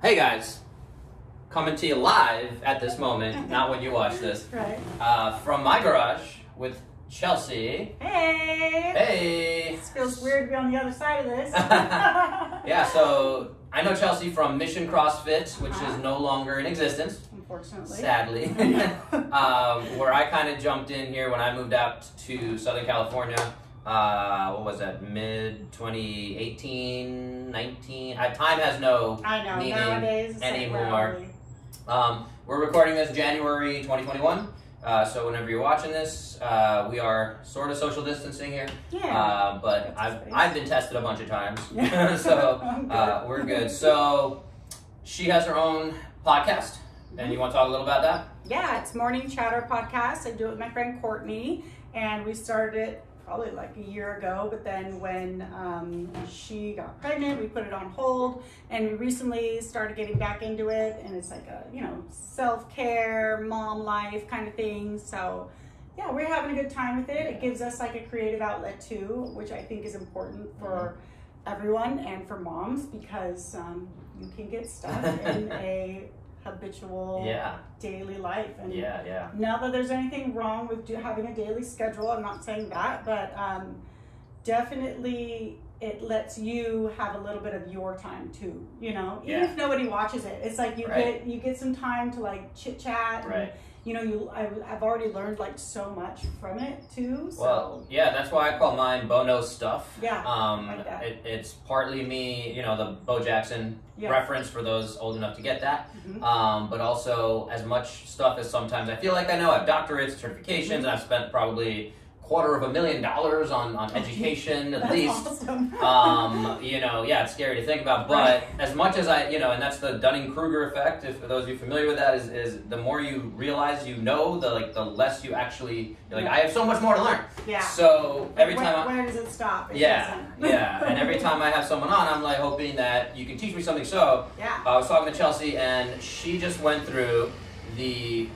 Hey guys, coming to you live at this moment, not when you watch this, Right. from my garage with Chelsea. Hey! Hey! This feels weird to be on the other side of this. Yeah, so I know Chelsea from Mission CrossFit, which is no longer in existence, Unfortunately. sadly, where I kind of jumped in here when I moved out to Southern California. What was that, mid-2018, 19? Time has no I know, meaning nowadays it's anymore. Like, We're recording this January 2021, so whenever you're watching this, we are sort of social distancing here. Yeah. But That's I've been tested a bunch of times, Yeah. so we're good. So she has her own podcast, and you want to talk a little about that? yeah, it's Morning Chatter Podcast. I do it with my friend Courtney, and we started it probably like a year ago, but then when she got pregnant, we put it on hold, and we recently started getting back into it, and it's like a, self-care, mom life kind of thing. So yeah, we're having a good time with it. It gives us like a creative outlet too, which I think is important for everyone and for moms, because you can get stuck in a habitual daily life. And not that there's anything wrong with having a daily schedule, I'm not saying that, but definitely it lets you have a little bit of your time too, even if nobody watches it. It's like you get some time to like chit chat, and I've already learned like so much from it too. So Well, yeah, that's why I call mine Bo Knows Stuff. Yeah, like that. It's partly me, the Bo Jackson reference for those old enough to get that. But also as much stuff as sometimes I feel like I know. I have doctorates, certifications, and I've spent probably $250,000 on education at least. Awesome. It's scary to think about, but as much as and that's the Dunning-Kruger effect, if for those of you familiar with that, is the more you realize the less you actually, you're like, I have so much more to learn. Yeah. So every time where does it stop? and every time I have someone on, I'm like hoping that you can teach me something. So I was talking to Chelsea, and she just went through the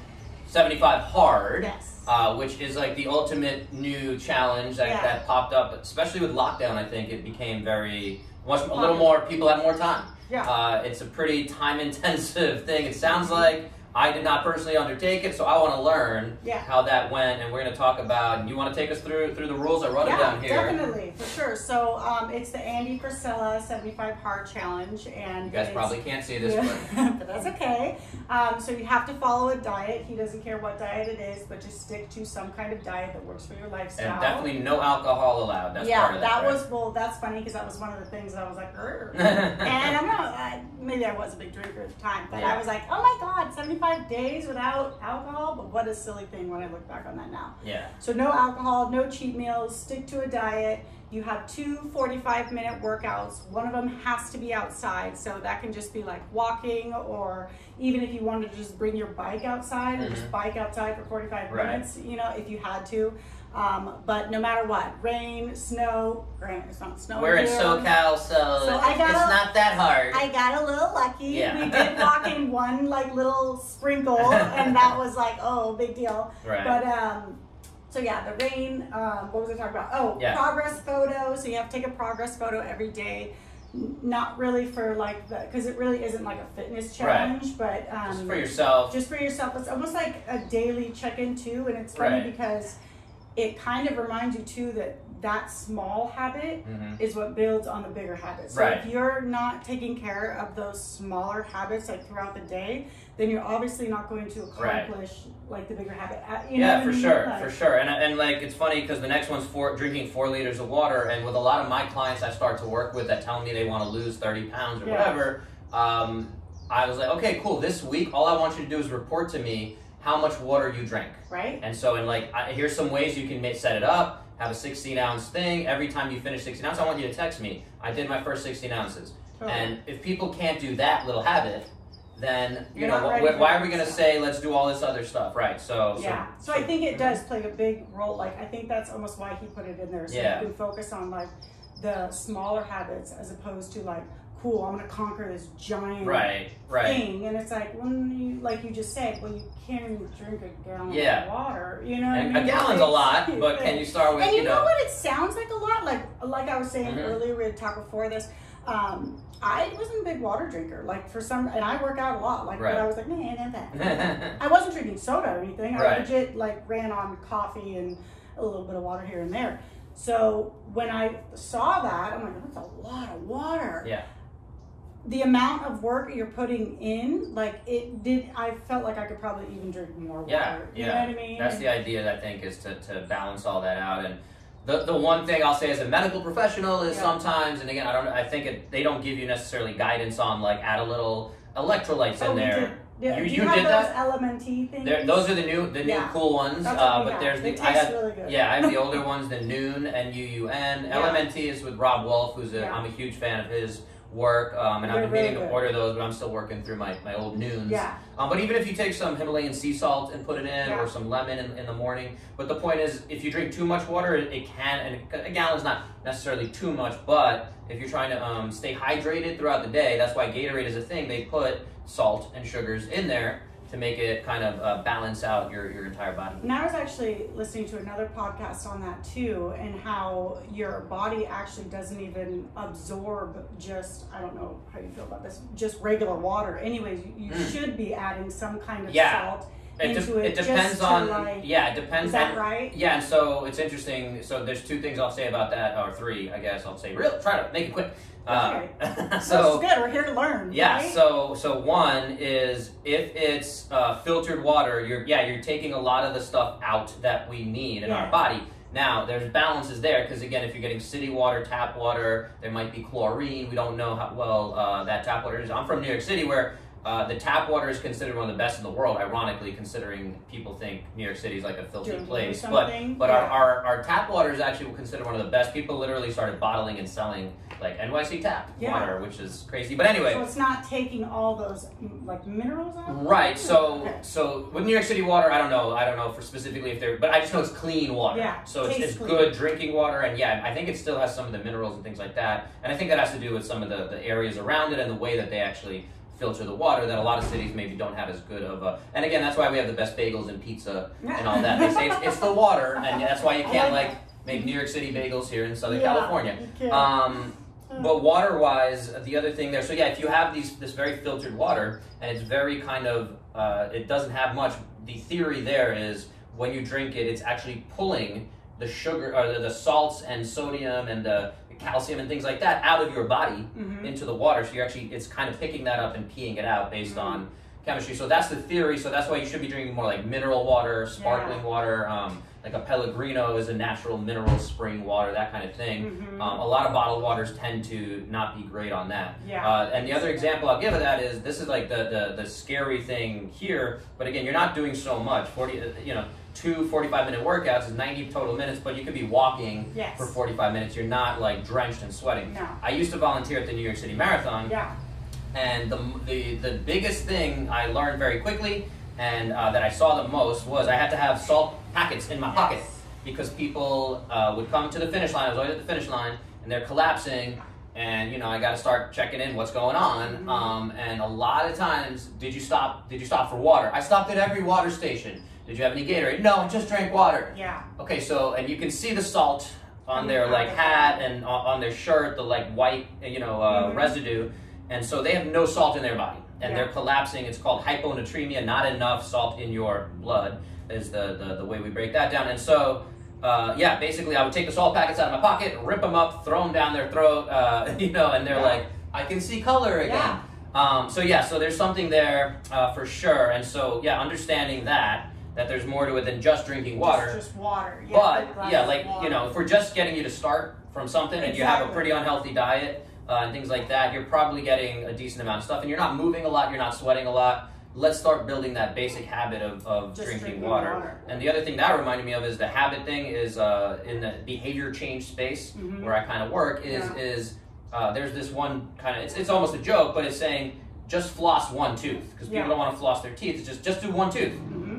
75 hard. Yes. Which is like the ultimate new challenge that popped up, especially with lockdown. I think it became a little more, people have more time. Yeah. It's a pretty time intensive thing. It sounds like I did not personally undertake it, so I want to learn how that went, and we're going to talk about, and you want to take us through the rules? I wrote it down here. Definitely, for sure. So it's the Andy Frisella 75 Hard Challenge, and you guys probably can't see this, but that's okay. So you have to follow a diet. He doesn't care what diet it is, but just stick to some kind of diet that works for your lifestyle. And definitely no alcohol allowed. That's part of that. That's funny, because that was one of the things that I was like, and maybe I was a big drinker at the time, but I was like, oh my God, 75 days without alcohol, but what a silly thing when I look back on that now. Yeah. So no alcohol, no cheat meals, stick to a diet. You have 2 45-minute workouts. One of them has to be outside, so that can just be like walking, or even if you wanted to just bring your bike outside and just bike outside for 45 minutes, if you had to. But no matter what, rain, snow, granted it's not snowing. We're in SoCal, so it's not that hard. I got a little lucky. Yeah. We did walk in one like little sprinkle, and that was like, oh, big deal. Right. But so yeah, the rain, what was I talking about? Oh, progress photo. So you have to take a progress photo every day. Not really for because it really isn't like a fitness challenge, but just for yourself. Just for yourself. It's almost like a daily check-in too, and it's funny because it kind of reminds you too that small habit is what builds on the bigger habits. So if you're not taking care of those smaller habits like throughout the day, then you're obviously not going to accomplish like the bigger habit. For sure. And like it's funny because the next one's drinking 4 liters of water, and with a lot of my clients I start to work with that tell me they want to lose 30 pounds or whatever, I was like, okay, cool. This week all I want you to do is report to me how much water you drink. Right. And so, here's some ways you can set it up. Have a 16-ounce thing. Every time you finish 16 ounces, I want you to text me. I did my first 16 ounces. Totally. And if people can't do that little habit, then, why are we going to say, let's do all this other stuff, right? So I think it does play a big role. Like, I think that's almost why he put it in there. So you can focus on, like, the smaller habits as opposed to, like, cool, I'm going to conquer this giant thing. And it's like, like you just said, well, you can't even drink a gallon of water. You know what I mean? A gallon's a lot, but can you start with, And you know what? It sounds like a lot. Like I was saying earlier, we had talked before this. I wasn't a big water drinker. Like and I work out a lot. Like, right. but I was like, man, that. I wasn't drinking soda or anything. I legit like ran on coffee and a little bit of water here and there. So when I saw that, I'm like, that's a lot of water. Yeah. The amount of work you're putting in, like I felt like I could probably even drink more water. Yeah, you know what I mean? That's the idea, I think, is to balance all that out. And the one thing I'll say as a medical professional is sometimes, and again, I think they don't give you necessarily guidance on like add a little electrolytes in there. Yeah. You have did those that? LMNT things? Those are the new cool ones. But there's they taste really good. Yeah, I have the older ones, the Noon and UUN. LMNT is with Rob Wolf, I'm a huge fan of his work, and I've been meaning to order those, but I'm still working through my old Noons. Yeah. But even if you take some Himalayan sea salt and put it in, or some lemon in the morning, but the point is, if you drink too much water, it can, and a gallon's not necessarily too much, but if you're trying to stay hydrated throughout the day, that's why Gatorade is a thing. They put salt and sugars in there to make it kind of balance out your entire body. And I was actually listening to another podcast on that too, and how your body actually doesn't even absorb just, I don't know how you feel about this, just regular water. Anyways, you should be adding some kind of salt into it. It depends on, it depends. Is that right? Yeah, and so it's interesting. So there's two things I'll say about that, or three, I guess. I'll say, try to make it quick. Okay. So good. We're here to learn. Yeah. Right? So one is if it's filtered water, you're taking a lot of the stuff out that we need in our body. Now there's balances there because again, if you're getting city water, tap water, there might be chlorine. We don't know how well that tap water is. I'm from New York City, where the tap water is considered one of the best in the world, ironically, considering people think New York City is like a filthy place. But our tap water is actually considered one of the best. People literally started bottling and selling like NYC tap water, which is crazy. But anyway. So it's not taking all those like minerals out? Right. So with New York City water, I don't know for specifically if they're, but I just know it's clean water. Yeah. So it's good drinking water, and I think it still has some of the minerals and things like that. And I think that has to do with some of the areas around it and the way that they actually filter the water that a lot of cities maybe don't have as good of a, and again, that's why we have the best bagels and pizza and all that. They say it's the water, and that's why you can't make New York City bagels here in Southern California. But water-wise, the other thing there, so if you have this very filtered water, and it's very kind of, it doesn't have much, the theory there is when you drink it, it's actually pulling the sugar, or the salts and sodium and the calcium and things like that out of your body into the water. So it's kind of picking that up and peeing it out based on chemistry. So that's the theory. So that's why you should be drinking more like mineral water, sparkling water. Like a Pellegrino is a natural mineral spring water, that kind of thing. A lot of bottled waters tend to not be great on that. And the other example I'll give of that is, this is like the scary thing here, but again, you're not doing so much. 2 45-minute workouts is 90 total minutes, but you could be walking for 45 minutes. You're not like drenched and sweating. No. I used to volunteer at the New York City Marathon. And the biggest thing I learned very quickly, and that I saw the most, was I had to have salt packets in my pocket, because people would come to the finish line. I was always at the finish line, and they're collapsing, and I got to start checking in what's going on. And a lot of times, did you stop for water? I stopped at every water station. Did you have any Gatorade? No, I just drank water. Okay, so, and you can see the salt on their hat and on their shirt, the like white residue, and so they have no salt in their body, and they're collapsing. It's called hyponatremia, not enough salt in your blood is the way we break that down. And so basically I would take the salt packets out of my pocket, rip them up, throw them down their throat, and they're like, I can see color again. So there's something there for sure. And so understanding that there's more to it than just drinking water. Just water. But if we're just getting you to start from something and you have a pretty unhealthy diet and things like that, you're probably getting a decent amount of stuff, and you're not moving a lot, you're not sweating a lot. Let's start building that basic habit of drinking water. And the other thing that reminded me of is the habit thing is in the behavior change space where I kind of work is there's this one kind of, it's almost a joke, but it's saying just floss one tooth, because people don't want to floss their teeth. It's just do one tooth,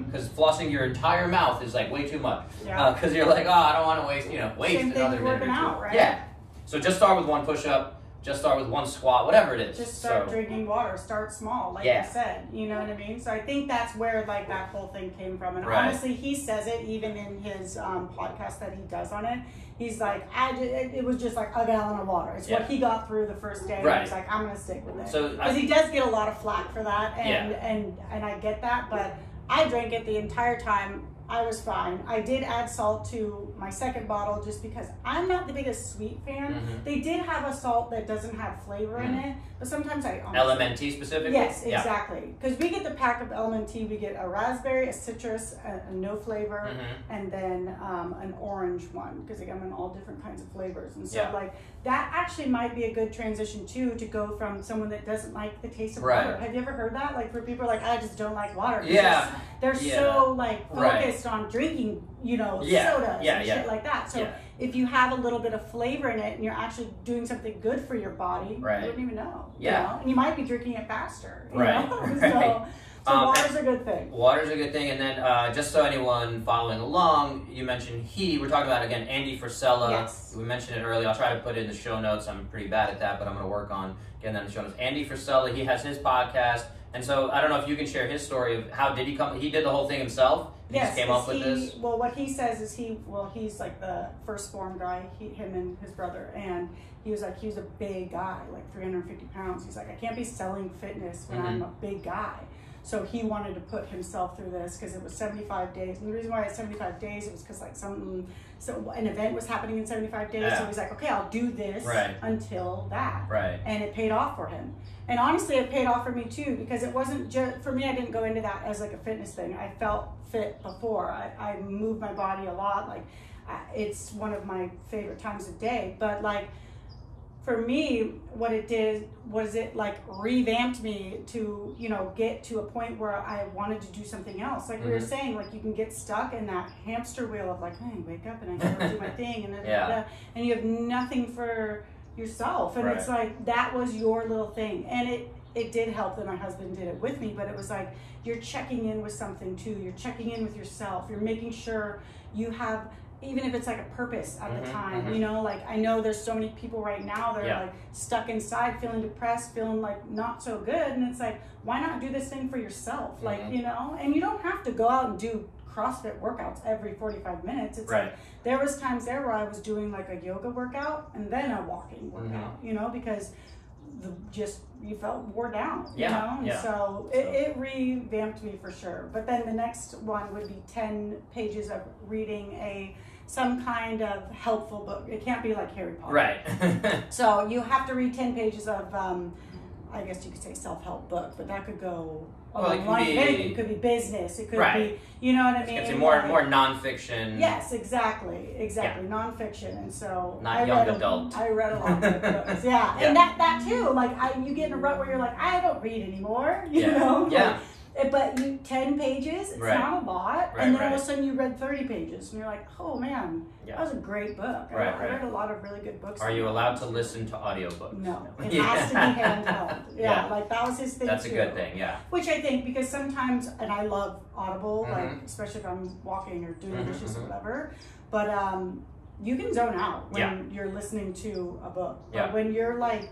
because flossing your entire mouth is like way too much. Because you're like, I don't want to waste Same another thing minute or two. out, right? Yeah. So just start with one push-up, just start with one squat, whatever it is. Just start drinking water. Start small, like I said. You know what I mean? So I think that's where like that whole thing came from. And honestly, he says it even in his podcast that he does on it. He's like, it was just like a gallon of water. It's what he got through the first day. He's like, I'm going to stick with it. Because he does get a lot of flack for that, and I get that, but I drank it the entire time. I was fine. I did add salt to my second bottle just because I'm not the biggest sweet fan. Mm-hmm. They did have a salt that doesn't have flavor in it, but sometimes I LMNT specifically? Yes, exactly. Because we get the pack of LMNT, we get a raspberry, a citrus, a no flavor, and then an orange one, because they come in all different kinds of flavors. And so like that actually might be a good transition too, to go from someone that doesn't like the taste of water. Have you ever heard that? Like, for people like, I just don't like water. They're so like focused on drinking, you know, sodas and shit like that. So if you have a little bit of flavor in it and you're actually doing something good for your body, you wouldn't even know. You know? And you might be drinking it faster. You know? So water's a good thing. Water's a good thing. And then just so anyone following along, you mentioned we're talking about, again, Andy Frisella. Yes. We mentioned it earlier. I'll try to put it in the show notes. I'm pretty bad at that, but I'm going to work on getting that in the show notes. Andy Frisella, he has his podcast. And so I don't know if you can share his story of how did he come. He did the whole thing himself. He just came up with this. Well, what he says is he's like the firstborn guy. Him and his brother, and he was a big guy, like 350 pounds. He's like, I can't be selling fitness when I'm a big guy. So he wanted to put himself through this because it was 75 days. And the reason why it's 75 days, it was because like an event was happening in 75 days. So he's like, okay, I'll do this until that. And it paid off for him. And honestly, it paid off for me too, because it wasn't just, for me, I didn't go into that as like a fitness thing. I felt fit before. I moved my body a lot. Like it's one of my favorite times of day. But like, for me, what it did was it like revamped me to, you know, get to a point where I wanted to do something else. Like we were saying, like you can get stuck in that hamster wheel of like, hey, wake up and I gotta do my thing, and and you have nothing for yourself. And it's like, that was your little thing. And it did help that my husband did it with me, but it was like, you're checking in with something too. You're checking in with yourself. You're making sure you have, even if it's like a purpose at the time, you know, like I know there's so many people right now that are like stuck inside, feeling depressed, feeling like not so good. And it's like, why not do this thing for yourself? Like, you know, and you don't have to go out and do CrossFit workouts every 45 minutes. It's like, there was times there where I was doing like a yoga workout and then a walking workout, you know, because you felt wore down, you know? And so it revamped me for sure. But then the next one would be 10 pages of reading some kind of helpful book. It can't be like Harry Potter. So you have to read 10 pages of, I guess you could say self-help book, but that could go it could be business. It could be, you know what I mean? It's more nonfiction. Yes, exactly, nonfiction. And so I read a lot of good books. And that too. Like you get in a rut where you're like, I don't read anymore. You know? But 10 pages, it's not a lot. And then all of a sudden you read 30 pages and you're like, oh man, that was a great book. I read a lot of really good books. Are you allowed to listen to audiobooks? No. It has to be handheld. Like that was his thing. That's a good thing, Which I think, because sometimes, and I love Audible, like especially if I'm walking or doing dishes or whatever, but you can zone out when you're listening to a book. But when you're like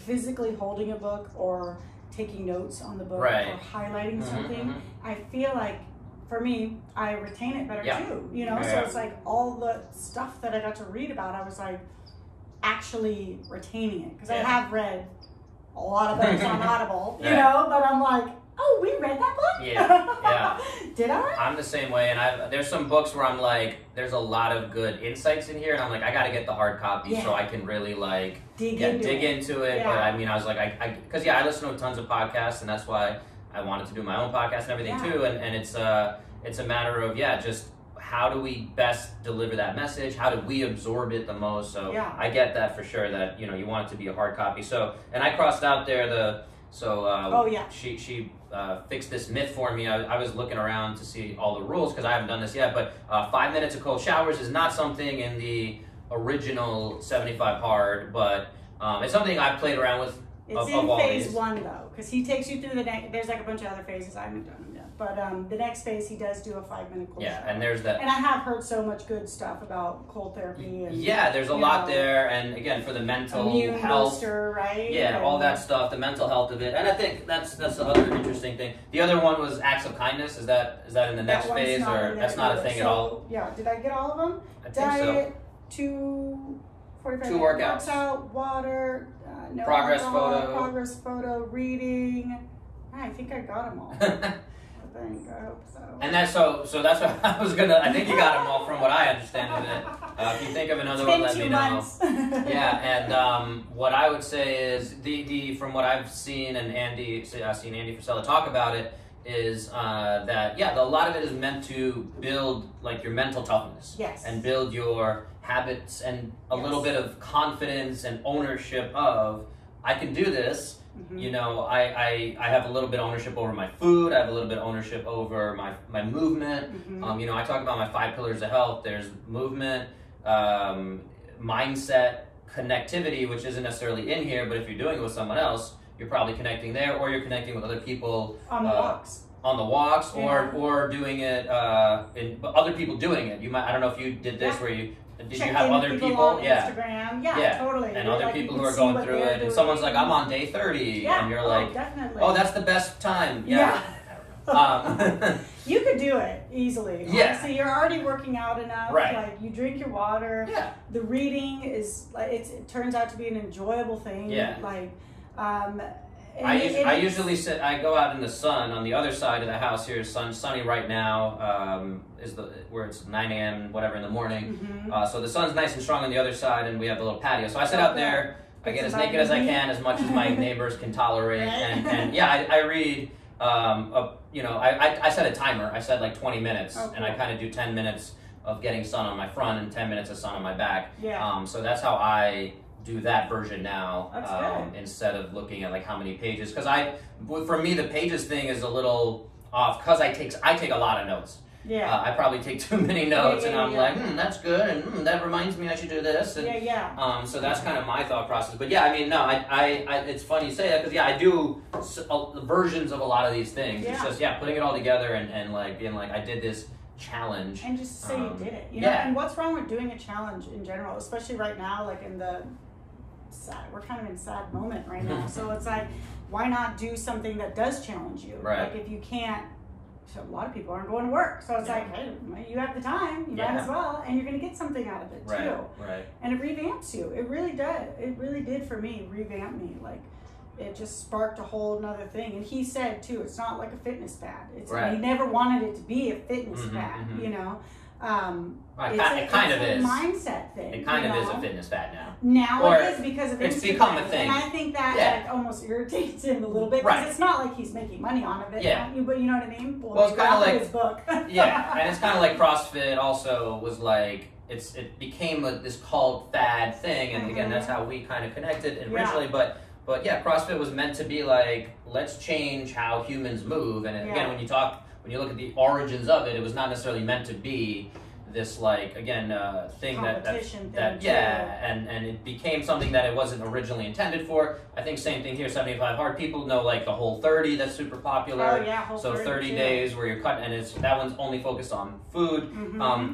physically holding a book or taking notes on the book or highlighting something, I feel like, for me, I retain it better too, you know? So it's like all the stuff that I got to read about, I was like actually retaining it. Because I have read a lot of books on Audible, you know? But I'm like, oh, we read that book? Did I? I'm the same way, and there's some books where I'm like, there's a lot of good insights in here, and I'm like, I gotta get the hard copy so I can really like dig into it. But I mean, I was like, because I listen to tons of podcasts, and that's why I wanted to do my own podcast and everything too. And it's a matter of just how do we best deliver that message? How do we absorb it the most? So I get that for sure. That you want it to be a hard copy. So, and I crossed out there she fixed this myth for me. I was looking around to see all the rules because I haven't done this yet, but 5 minutes of cold showers is not something in the original 75 hard, but it's something I've played around with It's of in all phase these. 1 though, because he takes you through the next. There's like a bunch of other phases I haven't done them yet, but the next phase he does do a 5-minute cold shower. And there's that. And I have heard so much good stuff about cold therapy. And, there's a lot there, and again for the mental immune health, booster, right? Yeah, and all that stuff, the mental health of it, and I think that's the other interesting thing. The other one was acts of kindness. Is that in the next phase, or that's not a thing at all? Yeah, did I get all of them? I think Diet, so. 2 workouts. Out, water, no Progress alcohol, photo. progress photo, reading. I think I got them all. I hope so. And that's so that's what I was gonna. I think you got them all from what I understand of it. If you think of another one, let me know. Yeah, and what I would say is the from what I've seen and I've seen Andy Frisella talk about it is that a lot of it is meant to build like your mental toughness. Yes. And build your habits and a little bit of confidence and ownership of I can do this. Mm-hmm. You know, I have a little bit of ownership over my food. I have a little bit of ownership over my movement. Mm-hmm. You know, I talk about my 5 pillars of health. There's movement, mindset, connectivity, which isn't necessarily in here, but if you're doing it with someone else, you're probably connecting there, or you're connecting with other people on the walks. On the walks, Yeah. or doing it but other people doing it. You might. I don't know if you did this where you. Did you have other people? On Instagram. Yeah, totally. And other people who are going through it, and someone's like, "I'm on day 30," and you're like, definitely. "Oh, that's the best time." Yeah. You could do it easily. Yeah. Honestly, you're already working out enough. Right. Like you drink your water. Yeah. The reading is like it turns out to be an enjoyable thing. Yeah. Like, I usually sit. I go out in the sun on the other side of the house. Here is sunny right now. Is where it's 9 a.m. whatever in the morning. Mm-hmm. So the sun's nice and strong on the other side, and we have the little patio. So I sit out there. I get as naked as I can, as much as my neighbors can tolerate, and I read. I set a timer. I set like 20 minutes, and I kind of do 10 minutes of getting sun on my front and 10 minutes of sun on my back. Yeah. So that's how I do that version now. That's good. Instead of looking at like how many pages, because for me the pages thing is a little off because I take a lot of notes. Yeah. I probably take too many notes, and I'm like, that's good, and that reminds me I should do this. And, so that's kind of my thought process. But yeah, I mean, no, I it's funny you say that because I do versions of a lot of these things. Yeah. It's just putting it all together and like being like I did this challenge and just say you did it. You know, and what's wrong with doing a challenge in general, especially right now, like in the we're kind of in a sad moment right now. So it's like, why not do something that does challenge you? Right. Like if you can't. So a lot of people aren't going to work, so it's like, hey, you have the time, you might as well, and you're going to get something out of it too. Right. And it revamps you. It really did. It really did for me. Revamp me. Like it just sparked a whole nother thing. And he said too, it's not like a fitness fad. It's he never wanted it to be a fitness fad. You know. It kind of is a mindset thing. It kind of is a fitness fad now. Now it is because of Instagram. It's become a thing. And I think that like almost irritates him a little bit because it's not like he's making money on it. Yeah. But you know what I mean? Well, it's kind of like his book. Yeah, and it's kind of like CrossFit also was like it became this cult fad thing, and again that's how we kind of connected originally. But yeah, CrossFit was meant to be like let's change how humans move, and again when you look at the origins of it, it was not necessarily meant to be this like again thing that and it became something that it wasn't originally intended for. I think same thing here. 75 Hard, people know like the Whole30 that's super popular. Oh yeah, Whole30 so 30 days where you're cutting, and that one's only focused on food.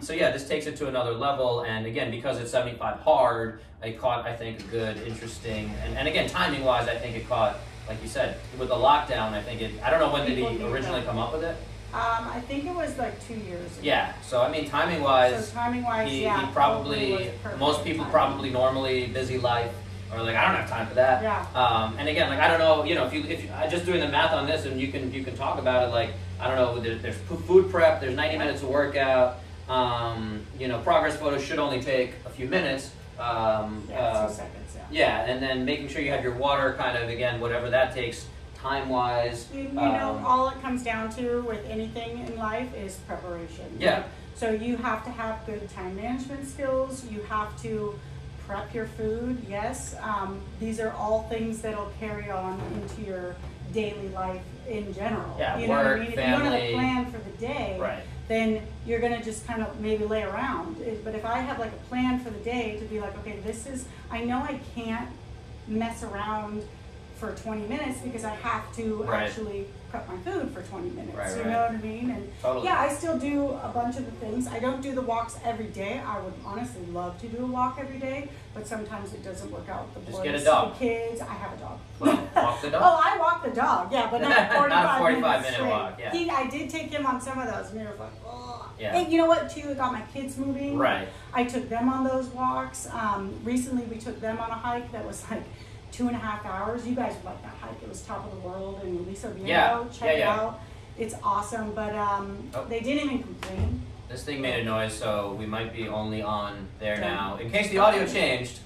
So yeah, this takes it to another level, and again because it's 75 Hard, it caught I think a good, interesting, and again timing wise, I think it caught like you said with the lockdown. I think I don't know when did he originally come up with it. I think it was like 2 years ago. Yeah, so I mean, timing-wise, he probably most people probably normally busy life or like I don't have time for that. Yeah. And again, like I don't know, you know, if you just doing the math on this, and you can talk about it. Like I don't know, there's food prep, there's 90 minutes of workout. You know, progress photos should only take a few minutes. 2 seconds. Yeah, and then making sure you have your water, kind of again, whatever that takes. Time-wise, you know, all it comes down to with anything in life is preparation. Yeah. So you have to have good time management skills. You have to prep your food. Yes. These are all things that'll carry on into your daily life in general. Yeah. You know work, what I mean? If family. you don't have a plan for the day, right. then you're gonna just kind of maybe lay around. But if I have like a plan for the day to be like, okay, I know I can't mess around for 20 minutes because I have to actually prep my food for 20 minutes. Right, you know what I mean? And totally. yeah, I still do a bunch of the things. I don't do the walks every day. I would honestly love to do a walk every day, but sometimes it doesn't work out. Just get a dog. The kids. I have a dog. Well, walk the dog. Oh, I walk the dog. Yeah, but not 45, not a 45 minute straight. walk. Yeah. I did take him on some of those, and he was like, oh. Yeah. And you know what? Too, I got my kids moving. Right. I took them on those walks. Recently, we took them on a hike that was like 2.5 hours. You guys would like that hike. It was top of the world in Aliso Viejo. Check it out. It's awesome, but they didn't even complain. This thing made a noise, so we might be only on there now. In case the audio changed,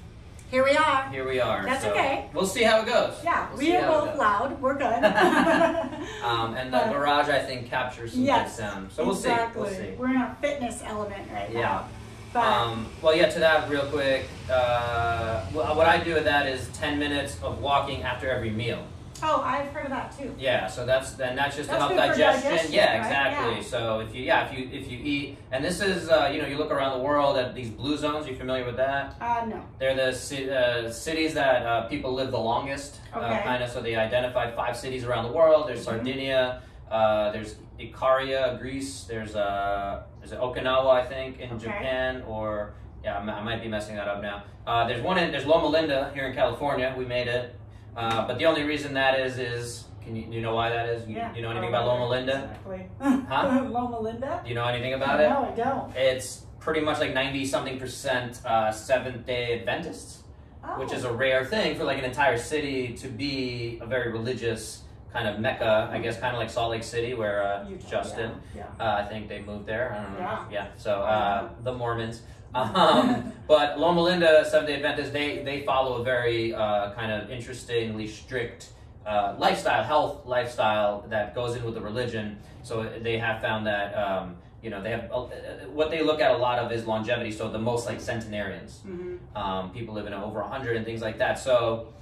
here we are. Here we are. That's okay. We'll see how it goes. Yeah, we are both loud. We're good. And the garage, I think, captures some good sound. So we'll see. We'll see. We're in a fitness element right now. Yeah. But, well, yeah, to that real quick, what I do with that is 10 minutes of walking after every meal. Oh, I've heard of that too. Yeah, so that's just to help digestion. Yeah, exactly. Right? Yeah. So if you eat, and this is you look around the world at these blue zones. Are you familiar with that? No. They're the cities that people live the longest. Okay. Kind of. So they identified 5 cities around the world. There's Sardinia. There's Ikaria, Greece. There's Okinawa, I think, in Japan, or I might be messing that up now. There's Loma Linda here in California. We made it. But the only reason that is you know why that is? You know anything about Loma Linda? Exactly. Huh? Loma Linda? Do you know anything about it? No, I don't. It's pretty much like 90-something% Seventh-day Adventists, which is a rare thing for like an entire city to be a very religious kind of mecca, I guess, kind of like Salt Lake City, where Justin, I think they moved there. I don't know. Yeah. So the Mormons. But Loma Linda, Seventh-day Adventists, they follow a very kind of interestingly strict health lifestyle that goes in with the religion. So they have found that they have what they look at a lot of is longevity. So the most like centenarians, people living over 100 and things like that. So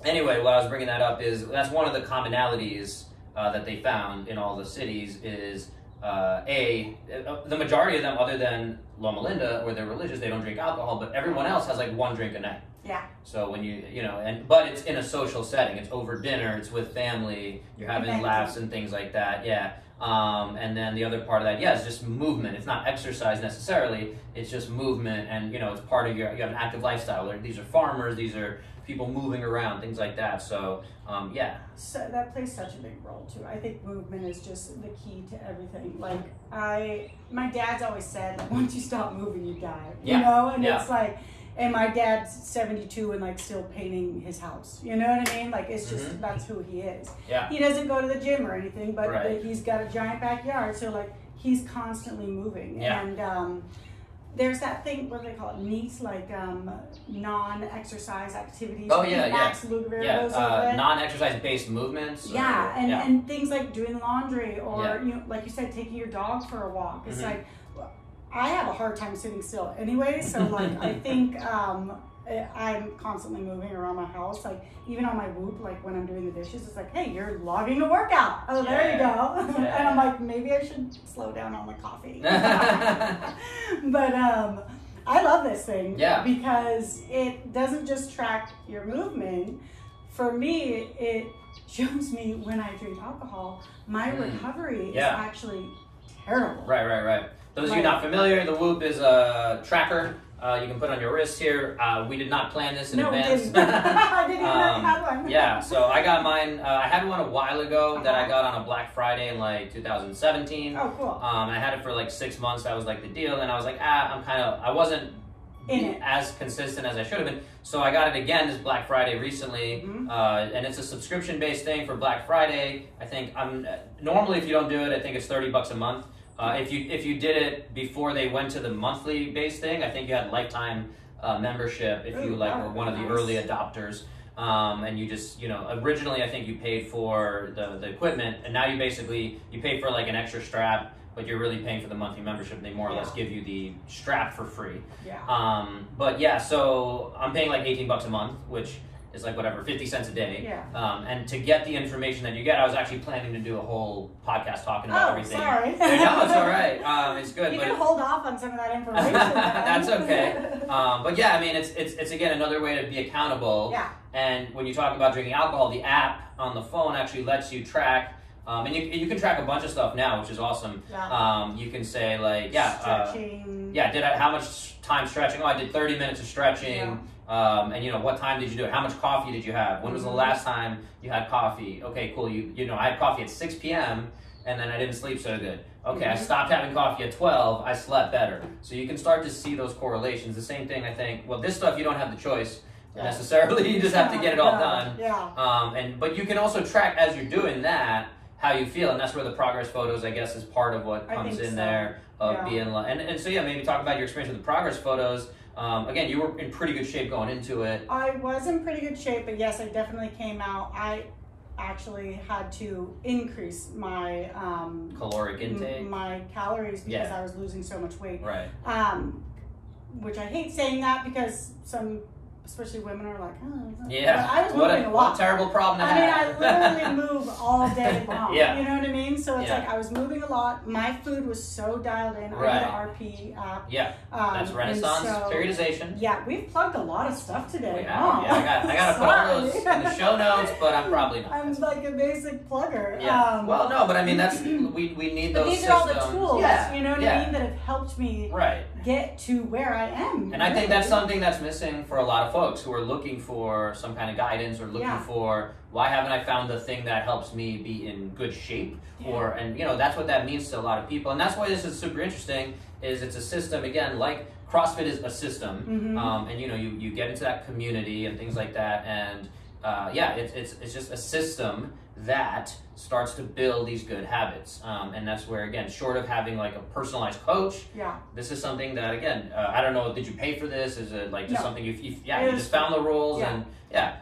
anyway, what I was bringing that up is that's one of the commonalities that they found in all the cities is. The majority of them, other than Loma Linda, where they're religious, they don't drink alcohol, but everyone else has like 1 drink a night. Yeah. So when but it's in a social setting. It's over dinner. It's with family. You're having laughs and things like that. Yeah. And then the other part of that, is just movement. It's not exercise necessarily. It's just movement, and it's part of you have an active lifestyle. These are farmers. These are people moving around, things like that. So, So that plays such a big role too. I think movement is just the key to everything. Like my dad's always said, like, once you stop moving, you die. You know, and it's like, and my dad's 72 and like still painting his house. You know what I mean? Like it's just that's who he is. Yeah. He doesn't go to the gym or anything, but he's got a giant backyard, so like he's constantly moving. Yeah. And there's that thing, what do they call it? NEATs, like non-exercise activities. Oh yeah, Max Luger, non-exercise-based movements. And things like doing laundry or like you said, taking your dog for a walk. It's like I have a hard time sitting still anyway, so like I think I'm constantly moving around my house. Like even on my Whoop, like when I'm doing the dishes, it's like, hey, you're logging a workout. Oh, there you go. And I'm like, maybe I should slow down on the coffee. But I love this thing because it doesn't just track your movement. For me, it shows me when I drink alcohol, my recovery is actually terrible. Right. Those of you not familiar, the Whoop is a tracker. You can put on your wrist here. We did not plan this in advance. We didn't. I didn't even know you had one. Yeah, so I got mine. I had one a while ago that I got on a Black Friday in like 2017. Oh, cool. I had it for like 6 months. That was like the deal. And I was like, I wasn't as consistent as I should have been. So I got it again this Black Friday recently. And it's a subscription-based thing for Black Friday. I think normally if you don't do it, I think it's $30 a month. If you did it before they went to the monthly based thing, I think you had lifetime membership if you were one of the early adopters. And you just, originally I think you paid for the equipment, and now you pay for like an extra strap, but you're really paying for the monthly membership. They more or less give you the strap for free. So I'm paying like $18 a month, which is like whatever, 50 cents a day. And to get the information that you get, I was actually planning to do a whole podcast talking about everything. Sorry. No, it's all right. It's good. You can hold off on some of that information. That's okay. But yeah, I mean, it's again another way to be accountable. And when you talk about drinking alcohol, the app on the phone actually lets you track. And you can track a bunch of stuff now, which is awesome. Yeah. You can say like, stretching. How much time stretching? Oh, I did 30 minutes of stretching. Yeah. And what time did you do it? How much coffee did you have? When was the last time you had coffee? Okay, cool. I had coffee at 6 p.m. and then I didn't sleep so good. Okay, I stopped having coffee at 12. I slept better. So you can start to see those correlations. The same thing, I think. Well, this stuff you don't have the choice necessarily. You just have to get it all done. Yeah. But you can also track as you're doing that how you feel, and that's where the progress photos, I guess, is part of what comes in there of being like. And so maybe talk about your experience with the progress photos. Again, you were in pretty good shape going into it. I was in pretty good shape, but yes, I definitely came out. I actually had to increase my caloric intake, my calories because I was losing so much weight. Right. Which I hate saying that because especially women are like, oh. Yeah. But I was moving a lot. What a terrible problem to have. I mean, I literally move all day long. Yeah. You know what I mean? So it's like I was moving a lot. My food was so dialed in. Right. I did the RP app. Yeah. That's Renaissance periodization. Yeah, we've plugged a lot of stuff today. Yeah, I got to put all those in the show notes, but I'm probably not. I'm like a basic plugger. Yeah. Well, no, but I mean, that's we need those these systems. are all the tools, you know what I mean, that have helped me get to where I am. And I think that's something that's missing for a lot of folks who are looking for some kind of guidance or looking for, why haven't I found the thing that helps me be in good shape? And that's what that means to a lot of people. And that's why this is super interesting, is it's a system, again, like CrossFit is a system. And you get into that community and things like that. And it's just a system that starts to build these good habits. And that's where, again, short of having like a personalized coach, this is something that, again, I don't know, did you pay for this? Is it like just something you just found the rules and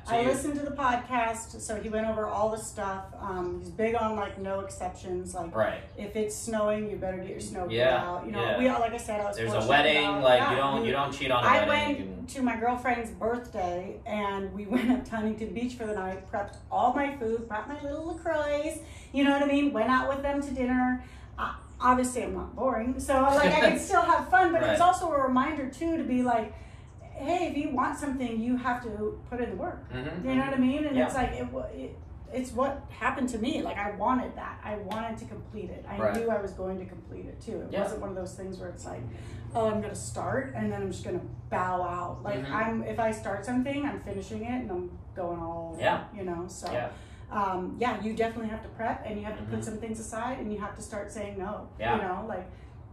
so I listened to the podcast, so he went over all the stuff. He's big on like no exceptions. Like if it's snowing, you better get your snow gear out. We all, like I said, I was. There's a wedding, you don't cheat on a wedding. I went to my girlfriend's birthday, and we went up to Huntington Beach for the night. Prepped all my food, brought my little LaCroix. You know what I mean? Went out with them to dinner. Obviously, I'm not boring, so like I could still have fun. But it was also a reminder too to be like, hey, if you want something, you have to put in the work. You know what I mean? And it's like, it's what happened to me. Like, I wanted that. I wanted to complete it. I knew I was going to complete it, too. It wasn't one of those things where it's like, oh, I'm going to start, and then I'm just going to bow out. Like, if I start something, I'm finishing it, and I'm going all, so... you definitely have to prep, and you have to put some things aside, and you have to start saying no.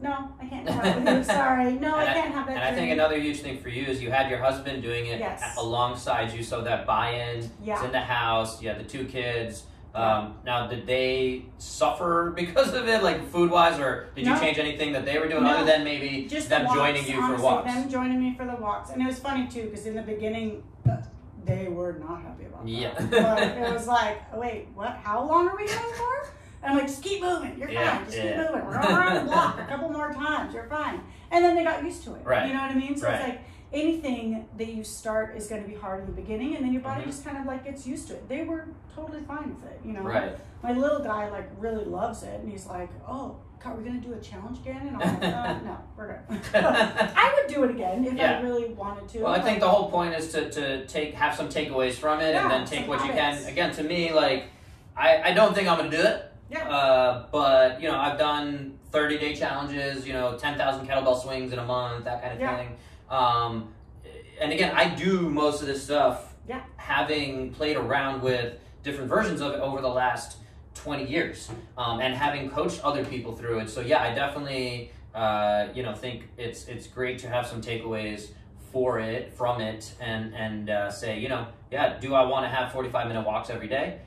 No, I can't come out with you. Sorry. No, I can't have that. And I think another huge thing for you is you had your husband doing it alongside you, so that buy-in is in the house. You had the 2 kids. Now, did they suffer because of it, like food-wise, or did you change anything that they were doing other than maybe just them walks, joining you honestly, for walks? Them joining me for the walks. And it was funny, too, because in the beginning, they were not happy about that. But it was like, wait, what? How long are we going for? And I'm like, just keep moving. You're fine. Just keep moving. We're around the block a couple more times. You're fine. And then they got used to it. You know what I mean? So it's like anything that you start is going to be hard in the beginning, and then your body just kind of like gets used to it. They were totally fine with it, My little guy like really loves it, and he's like, oh, are we going to do a challenge again? And I'm like, no, we're good. I would do it again if I really wanted to. Well, I think the whole point is to have some takeaways from it, and then take what you can. Again, to me, like, I don't think I'm going to do it. But I've done 30-day challenges, 10,000 kettlebell swings in a month, that kind of thing. And again, I do most of this stuff having played around with different versions of it over the last 20 years, and having coached other people through it. So I definitely think it's great to have some takeaways from it, and say, do I want to have 45-minute walks every day?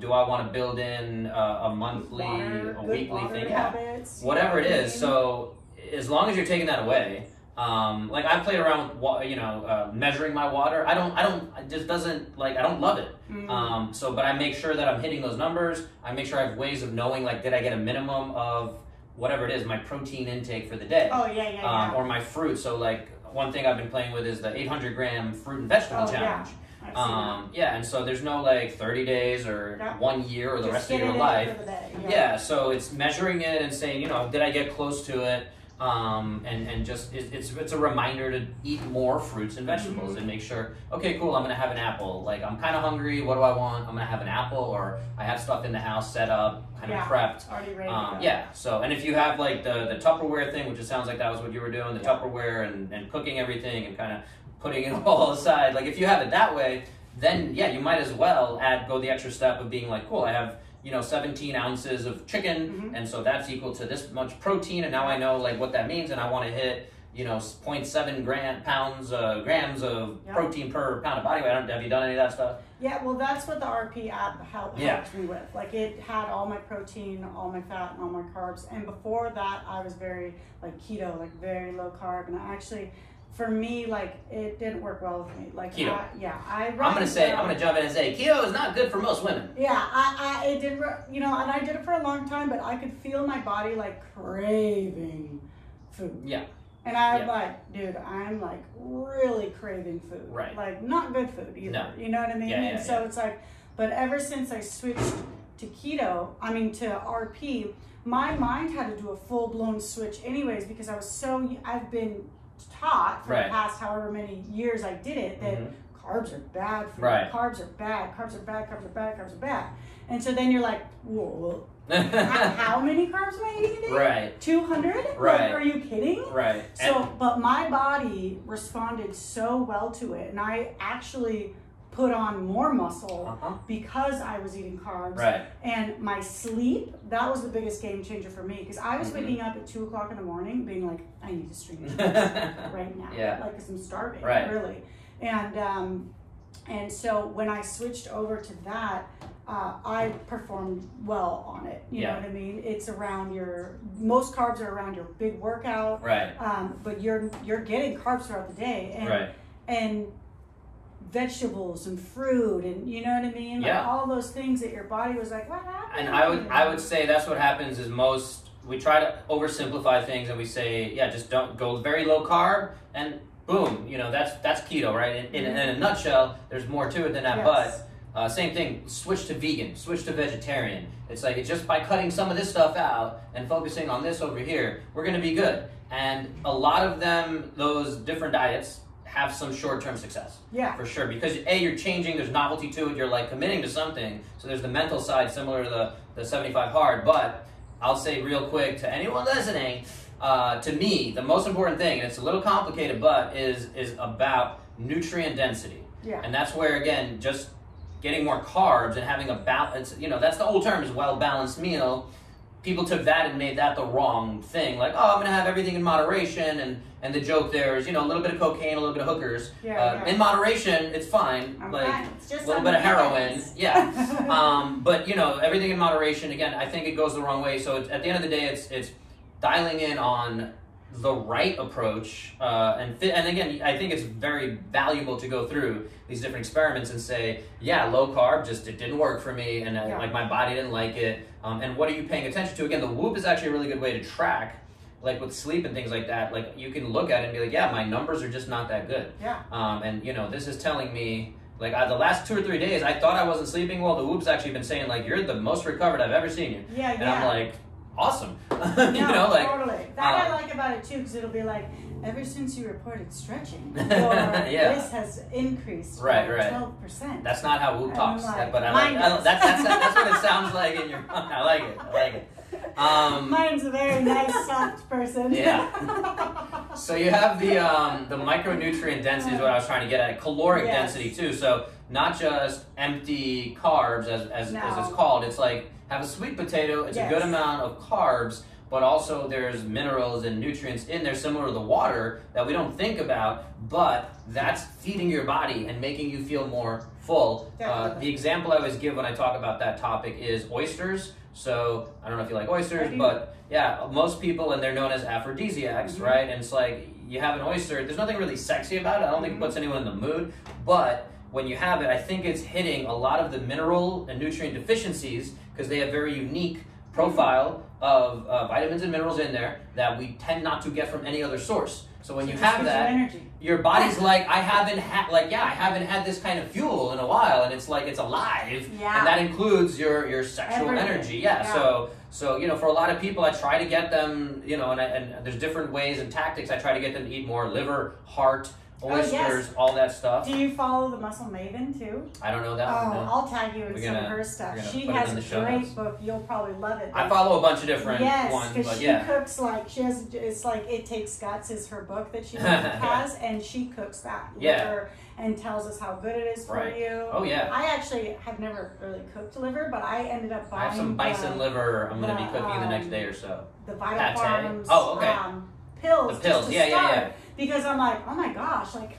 Do I want to build in a monthly, a weekly thing? Habits, whatever it is. So as long as you're taking that away, like I played around with, measuring my water. I don't love it. But I make sure that I'm hitting those numbers. I make sure I have ways of knowing, like, did I get a minimum of whatever it is, my protein intake for the day? Or my fruit. So like one thing I've been playing with is the 800-gram fruit and vegetable challenge. And so there's no like 30 days or 1 year or the rest of your life. So it's measuring it and saying, did I get close to it? and just it's a reminder to eat more fruits and vegetables and make sure, okay, cool, I'm gonna have an apple. Like, I'm kind of hungry. What do I want? I'm gonna have an apple, or I have stuff in the house set up, kind of prepped. Already ready to go. Yeah. So, and if you have like the Tupperware thing, which it sounds like that was what you were doing, the Tupperware and cooking everything and kind of putting it all aside. Like, if you have it that way, then yeah, you might as well go the extra step of being like, cool, I have 17 ounces of chicken, and so that's equal to this much protein, and now I know like what that means, and I want to hit 0.7 grams of protein per pound of body weight. Have you done any of that stuff? Yeah, well, that's what the RP app helped me with. Like, it had all my protein, all my fat, and all my carbs. And before that, I was very like keto, like very low carb, and I actually, for me, like, it didn't work well with me. Like, keto. I'm gonna jump in and say keto is not good for most women. Yeah, it didn't, and I did it for a long time, but I could feel my body like craving food. Yeah. And I'm like, dude, I'm like really craving food. Right. Like, not good food either. No. You know what I mean? And so it's like, but ever since I switched to to RP, my mind had to do a full blown switch anyways, because I've been taught for the past however many years I did it that carbs are bad for you. Carbs are bad, carbs are bad, carbs are bad, carbs are bad. And so then you're like, whoa, how many carbs am I eating a day? Right. 200? Right. Like, are you kidding? Right. So, but my body responded so well to it, and I actually put on more muscle because I was eating carbs. Right. And my sleep, that was the biggest game changer for me, because I was waking up at 2 o'clock in the morning being like, I need to stream right now. Yeah. Like, because I'm starving, really. And so when I switched over to that, I performed well on it. You know what I mean? It's around most carbs are around your big workout. Right. But you're getting carbs throughout the day. And vegetables and fruit, and you know what I mean? Like, all those things that your body was like, what happened? And I would say that's what happens is we try to oversimplify things, and we say, just don't go very low carb, and boom, that's keto, right? In a nutshell, there's more to it than that, but same thing, switch to vegan, switch to vegetarian. It's like, just by cutting some of this stuff out and focusing on this over here, we're going to be good. And a lot of them, those different diets, have some short-term success. Yeah. For sure. Because you're changing, there's novelty to it, you're like committing to something. So there's the mental side similar to the 75 hard. But I'll say real quick to anyone listening, to me, the most important thing, and it's a little complicated, but is about nutrient density. Yeah. And that's where, again, just getting more carbs and having a balance, that's the old term, is well-balanced meal. People took that and made that the wrong thing. Like, I'm going to have everything in moderation, and the joke there is, a little bit of cocaine, a little bit of hookers. In moderation, it's fine. It's just a little bit of heroin. Yeah. But, everything in moderation, again, I think it goes the wrong way. So at the end of the day, it's dialing in on the right approach. And again, I think it's very valuable to go through these different experiments and say, low carb, it didn't work for me, and like my body didn't like it. And what are you paying attention to? Again, the Whoop is actually a really good way to track, like with sleep and things like that. Like, you can look at it and be like, my numbers are just not that good. Yeah. And this is telling me, like, the last 2 or 3 days, I thought I wasn't sleeping well. The Whoop's actually been saying, like, you're the most recovered I've ever seen you. Yeah. And I'm like, awesome. Totally. That I like about it too, because it'll be like, ever since you reported stretching, this has increased by 12%. That's not how Whoop talks, but that's what it sounds like in your. I like it. Mine's a very nice, soft person. Yeah. So you have the micronutrient density is what I was trying to get at. Caloric density too. So not just empty carbs as it's called. It's like, have a sweet potato. It's a good amount of carbs, but also there's minerals and nutrients in there similar to the water that we don't think about, but that's feeding your body and making you feel more full. The example I always give when I talk about that topic is oysters. So I don't know if you like oysters, but most people, and they're known as aphrodisiacs, right? And it's like, you have an oyster, there's nothing really sexy about it. I don't think it puts anyone in the mood, but when you have it, I think it's hitting a lot of the mineral and nutrient deficiencies, because they have very unique profile of vitamins and minerals in there that we tend not to get from any other source. So when you just have gives you that, energy. your body's like, I haven't had this kind of fuel in a while, and it's like it's alive, and that includes your sexual energy. Yeah. So you know, for a lot of people, I try to get them, you know, and there's different ways and tactics. I try to get them to eat more liver, heart, oysters, all that stuff. Do you follow the Muscle Maven too? I don't know that one. No. I'll tag you in some of her stuff. She has a great book. You'll probably love it. I follow a bunch of different ones, because she cooks like it's like It Takes Guts is her book that she has, and she cooks that liver and tells us how good it is for you. Oh yeah. I actually have never really cooked liver, but I ended up buying. I have some bison liver. I'm going to be cooking the next day or so. The Vital Farms. Pills. The pills. Yeah. Because I'm like, oh my gosh, like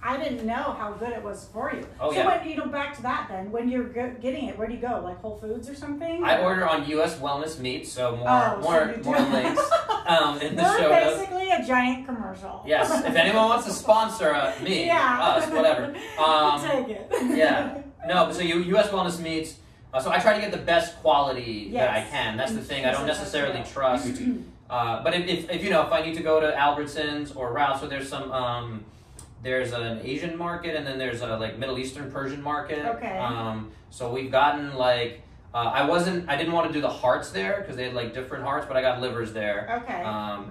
I didn't know how good it was for you. When, back to that then, when you're getting it, where do you go? Like Whole Foods or something? I order on U.S. Wellness Meats, so more links in the show notes. We're basically a giant commercial. Yes, if anyone wants to sponsor me, us, whatever. Take it. Yeah. No, so U.S. Wellness Meats, so I try to get the best quality that I can. That's the thing. I don't necessarily trust. But if I need to go to Albertsons or Ralph's, so there's some there's an Asian market, and then there's a like Middle Eastern Persian market. Okay. So we've gotten like I didn't want to do the hearts there because they had like different hearts, but I got livers there. Okay.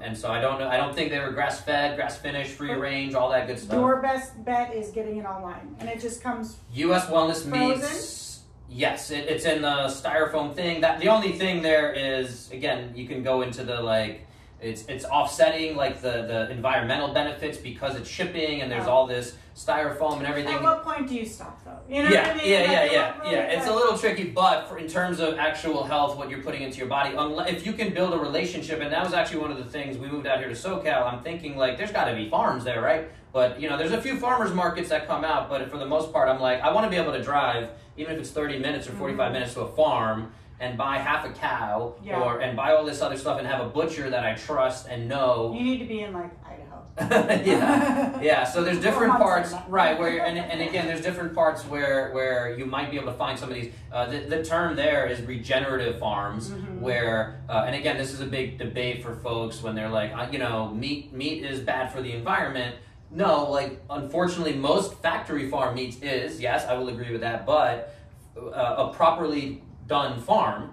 And so I don't think they were grass fed, grass finished, free range, all that good stuff. Your best bet is getting it online, and it just comes U.S. Wellness frozen? Meats. Yes, it's in the styrofoam thing. That the only thing there is, again, you can go into the like it's offsetting like the environmental benefits because it's shipping and there's all this styrofoam and everything. At what point do you stop though? You know what I mean? Yeah. It's a little tricky, but in terms of actual health, what you're putting into your body, if you can build a relationship, and that was actually one of the things we moved out here to SoCal. I'm thinking like there's got to be farms there, right? But there's a few farmers markets that come out, but for the most part, I'm like I want to be able to drive, even if it's 30 minutes or 45 minutes to a farm, and buy half a cow and buy all this other stuff and have a butcher that I trust and know. You need to be in like Idaho. So there's different parts, right? Where and again, there's different parts where you might be able to find some of these. The term there is regenerative farms, where and again, this is a big debate for folks when they're like, meat is bad for the environment. No, like unfortunately, most factory farm meat is. Yes, I will agree with that, but a properly done farm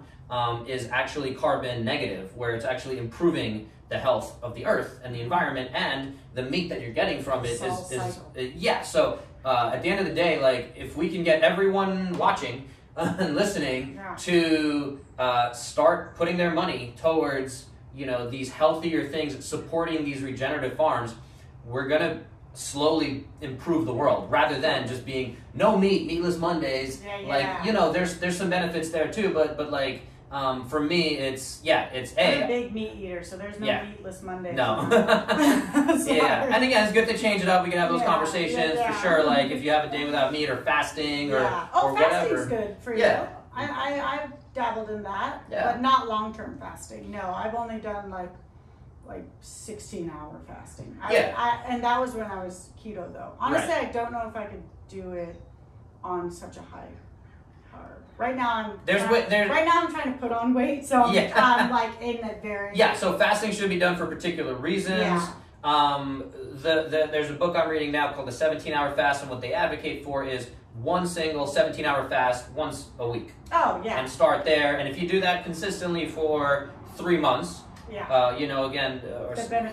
is actually carbon negative, where it's actually improving the health of the earth and the environment, and the meat that you're getting from it is So at the end of the day, like if we can get everyone watching and listening to start putting their money towards these healthier things, supporting these regenerative farms, we're gonna slowly improve the world rather than just being no meat, meatless Mondays. There's some benefits there too, but like for me it's I'm a big meat eater, so there's no meatless Mondays. No. And again, it's good to change it up. We can have those conversations for sure, like if you have a day without meat or fasting or whatever. Fasting's good for you. I've dabbled in that, but not long-term fasting. No, I've only done like 16-hour fasting. And that was when I was keto though. Honestly, I don't know if I could do it on such a high carb. Right now I'm trying to put on weight, so I'm like in a very so fasting should be done for particular reasons. There's a book I'm reading now called The 17-Hour Fast, and what they advocate for is one single 17-hour fast once a week. And start there, and if you do that consistently for 3 months, again,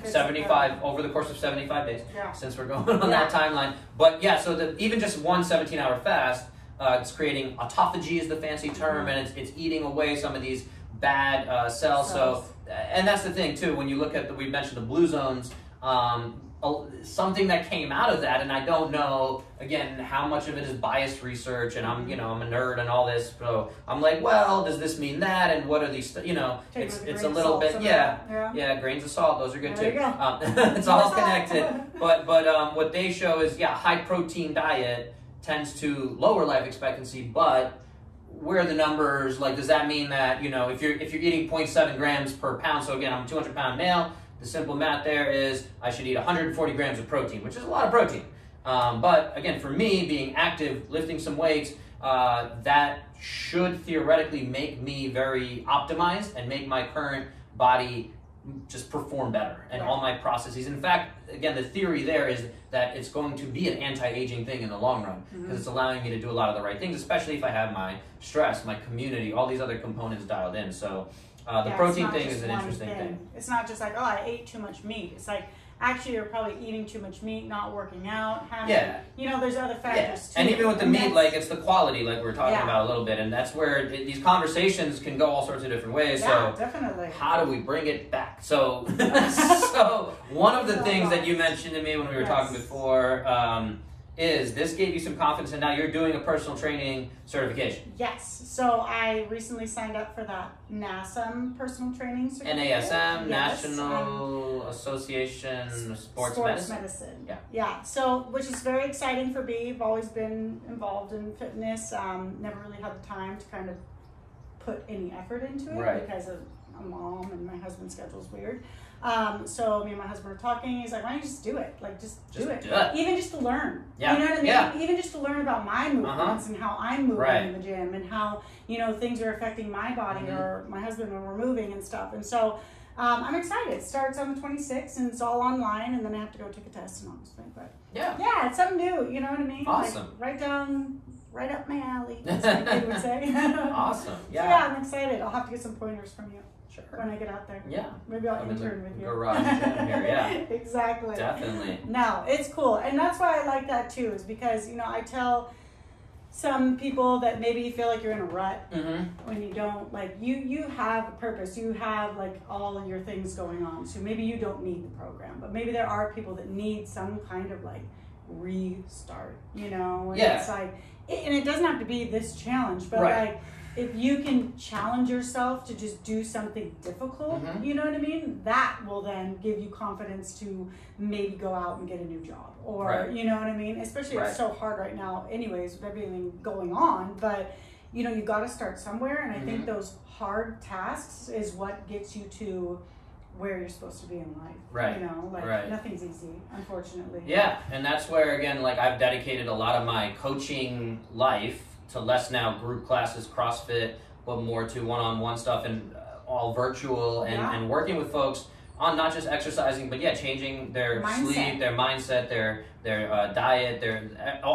75 over the course of 75 days, since we're going on that timeline. But so even just one 17-hour fast, it's creating autophagy is the fancy term, and it's eating away some of these bad cells. So, and that's the thing too, when you look at we mentioned the blue zones, something that came out of that, and I don't know again how much of it is biased research, and I'm I'm a nerd and all this, so I'm like, well, does this mean that, and what are these it's a little bit grains of salt, those are good too. It's all connected, but what they show is high protein diet tends to lower life expectancy, but where are the numbers? Like, does that mean that if you're eating 0.7 grams per pound, so again, I'm a 200-pound male, the simple math there is I should eat 140 grams of protein, which is a lot of protein. But again, for me, being active, lifting some weights, that should theoretically make me very optimized and make my current body just perform better, and all my processes. In fact, again, the theory there is that it's going to be an anti-aging thing in the long run, because it's allowing me to do a lot of the right things, especially if I have my stress, my community, all these other components dialed in. So the protein thing is an interesting thing. It's not just like, oh, I ate too much meat. It's like, actually, you're probably eating too much meat, not working out, having, there's other factors too. And even with the meat, like, it's the quality, like we were talking about a little bit, and that's where these conversations can go all sorts of different ways. Yeah, so definitely. How do we bring it back? So, so one of the things that you mentioned to me when we were talking before is this gave you some confidence, and now you're doing a personal training certification. Yes. So I recently signed up for that NASM personal training certificate. NASM, National Association of Sports Medicine. Yeah. So, which is very exciting for me. I've always been involved in fitness. Never really had the time to kind of put any effort into it because of a mom and my husband's schedule's weird. So me and my husband were talking. He's like, "Why don't you just do it? Like, just do it. Even just to learn. Yeah. You know what I mean? Yeah. Even just to learn about my movements and how I'm moving in the gym and how things are affecting my body or my husband when we're moving and stuff. And so I'm excited. It starts on the 26th and it's all online, and then I have to go take a test and all this thing. But yeah, it's something new. You know what I mean? Awesome. Like, right up my alley. That's what they would say. Awesome. Yeah. So yeah, I'm excited. I'll have to get some pointers from you. Sure. When I get out there. Yeah. Maybe I'll intern with you. Garage gym here, yeah. Exactly. Definitely. No, it's cool. And that's why I like that too, is because, I tell some people that maybe you feel like you're in a rut when you don't, like, you have a purpose. You have, like, all of your things going on. So maybe you don't need the program, but maybe there are people that need some kind of, like, restart, And it's like, and it doesn't have to be this challenge, but like, if you can challenge yourself to just do something difficult, you know what I mean? That will then give you confidence to maybe go out and get a new job. Or, you know what I mean? Especially it's so hard right now anyways with everything going on. But, you got to start somewhere. And I think those hard tasks is what gets you to where you're supposed to be in life. Right. Nothing's easy, unfortunately. Yeah. And that's where, again, like, I've dedicated a lot of my coaching life to less now group classes, CrossFit, but more to one-on-one stuff and all virtual and working with folks on not just exercising, but changing their sleep, their mindset, their diet,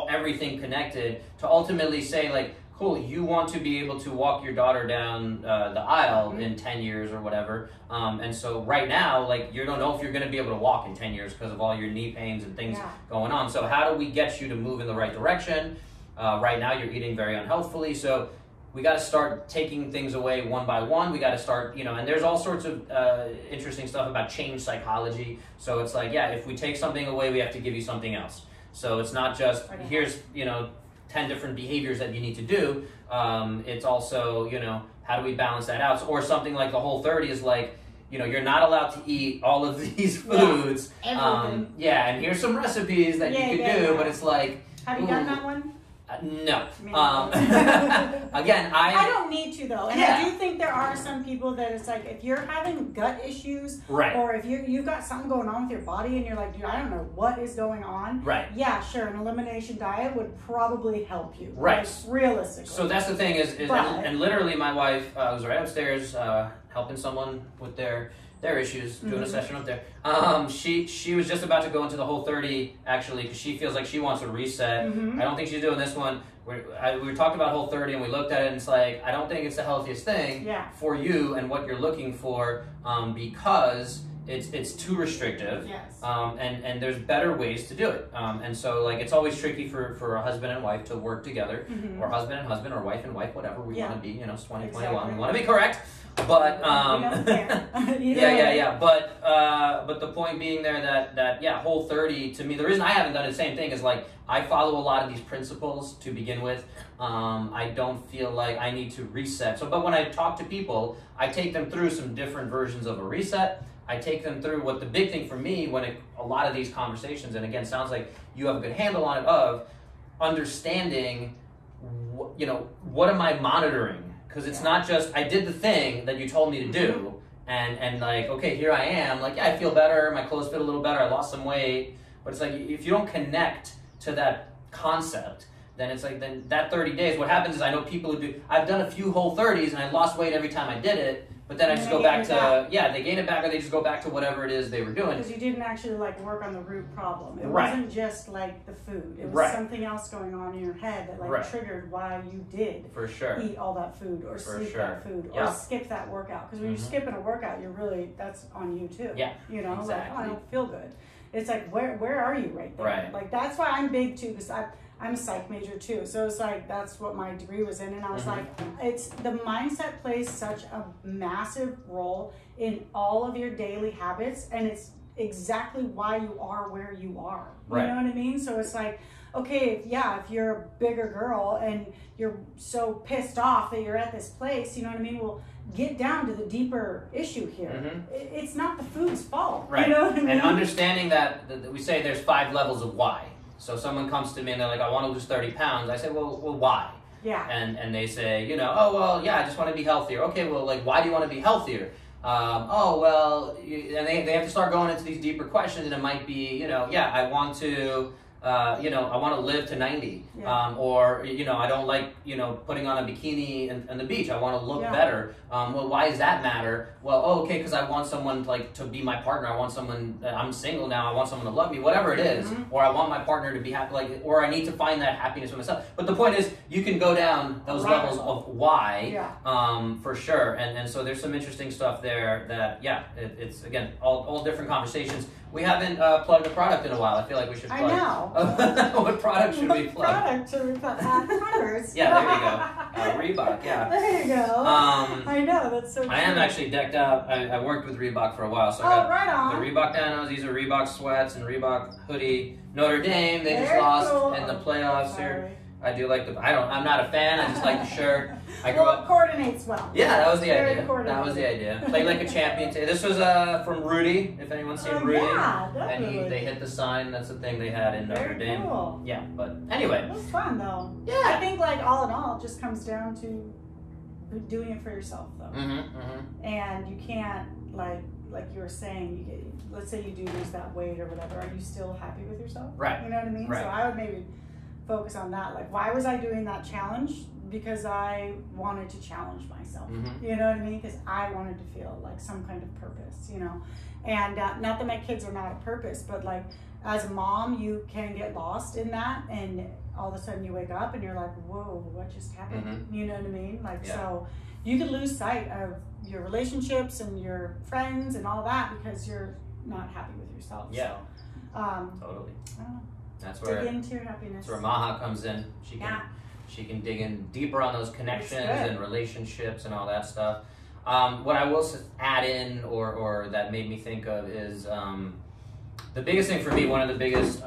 everything connected to ultimately say, like, cool, you want to be able to walk your daughter down the aisle in 10 years or whatever. And so right now, like, you don't know if you're going to be able to walk in 10 years because of all your knee pains and things going on. So how do we get you to move in the right direction? Right now you're eating very unhealthfully, so we got to start taking things away one by one. We got to start, and there's all sorts of interesting stuff about change psychology. So it's like, if we take something away, we have to give you something else. So it's not just, here's, 10 different behaviors that you need to do. It's also, how do we balance that out? Or something like the Whole30 is like, you're not allowed to eat all of these foods. And here's some recipes that you could do, but it's like, have you done that one? No. Again, I don't need to though, and I do think there are some people that it's like, if you're having gut issues, or if you've got something going on with your body and you're like, dude, I don't know what is going on. Yeah, sure, an elimination diet would probably help you. Like, realistically. So that's the thing is and literally my wife was right upstairs helping someone with their issues, doing a session up there. She was just about to go into the Whole30 actually, because she feels like she wants a reset. I don't think she's doing this one. We talked about Whole30 and we looked at it and it's like, I don't think it's the healthiest thing for you and what you're looking for, because it's too restrictive. And there's better ways to do it. And so, like, it's always tricky for a husband and wife to work together, or husband and husband, or wife and wife, whatever we want to be. It's 2021. We want to be correct. But but the point being there that Whole30 to me, the reason I haven't done the same thing is, like, I follow a lot of these principles to begin with. I don't feel like I need to reset. But when I talk to people, I take them through some different versions of a reset. I take them through what the big thing for me a lot of these conversations, and again, sounds like you have a good handle on it, of understanding, what am I monitoring? Because it's not just, I did the thing that you told me to do, and like, okay, here I am, like, I feel better, my clothes fit a little better, I lost some weight, but it's like, if you don't connect to that concept, then it's like, then that 30 days, what happens is, I know people who I've done a few Whole30s and I lost weight every time I did it, But then I just go back to, they gain it back, or they just go back to whatever it is they were doing. Because you didn't actually like work on the root problem. It Right. wasn't just like the food. It was Right. something else going on in your head that like Right. triggered why you did For sure. eat all that food or For sleep sure. that food or Yeah. skip that workout. Because when Mhm. you're skipping a workout, you're really, that's on you too. Yeah, You know, like, oh, exactly. I don't feel good. It's like, where are you right there? Right. Like, that's why I'm big too, because I'm a psych major too. So it's like, that's what my degree was in. And I was Mhm. like, it's the mindset plays such a massive role in all of your daily habits. And it's exactly why you are where you are. You Right. know what I mean? So it's like, okay, if you're a bigger girl and you're so pissed off that you're at this place, you know what I mean? Well, get down to the deeper issue here. Mhm. It's not the food's fault. Right. You know what I mean? And understanding that we say there's 5 levels of why. So someone comes to me and they're like, I want to lose 30 pounds. I say, well, why? Yeah. And they say, you know, oh, well, yeah, I just want to be healthier. Okay, well, like, why do you want to be healthier? Oh, well, and they have to start going into these deeper questions, and it might be, you know, I want to, I want to live to 90. Yeah. Or, I don't like, putting on a bikini in the beach. I want to look Yeah. better. Well, why does that matter? Well, okay, because I want someone to be my partner. I want someone, I'm single now. I want someone to love me, whatever it is. Mhm. Or I want my partner to be happy, or I need to find that happiness for myself. But the point is, you can go down those Right. levels of why, Yeah. for sure. And so there's some interesting stuff there that, it's, again, all different conversations. We haven't plugged a product in a while. I feel like we should plug. I know. What product should we What plug? product should we plug? Converse. Yeah, there you go. Reebok, yeah. There you go. I know, that's so true. I am actually decked out. I worked with Reebok for a while, so I got right on. the Reebok Nanos. These are Reebok sweats and Reebok hoodie. Notre Dame, they just Very lost cool. in the playoffs here. Sorry. I do like I'm not a fan. I just like the shirt. I grew Well, up. it coordinates well. Yeah, that was the Very idea. That coordinated. was the idea. Played like a champion. This was from Rudy. If anyone's seen Rudy, Yeah, and definitely. they hit the sign. That's the thing they had in Notre Very Dame. cool. Yeah, but anyway. It was fun though. Yeah. I think like all in all, it just comes down to doing it for yourself though. And you can't like you were saying, let's say you do lose that weight or whatever, are you still happy with yourself? Right. You know what I mean? Right. So I would maybe focus on that. Like, why was I doing that challenge? Because I wanted to challenge myself. You know what I mean? Because I wanted to feel like some kind of purpose, you know? And not that my kids are not a purpose, but like as a mom, you can get lost in that, and all of a sudden you wake up and you're like, whoa, what just happened? You know what I mean? Like, so you could lose sight of your relationships and your friends and all that because you're not happy with yourself. Yeah. So, Totally. I don't know. That's where Dig into your happiness. That's where Maha comes in. She can dig in deeper on those connections and relationships and all that stuff. What I will add in, or that made me think of, is the biggest thing for me. One of the biggest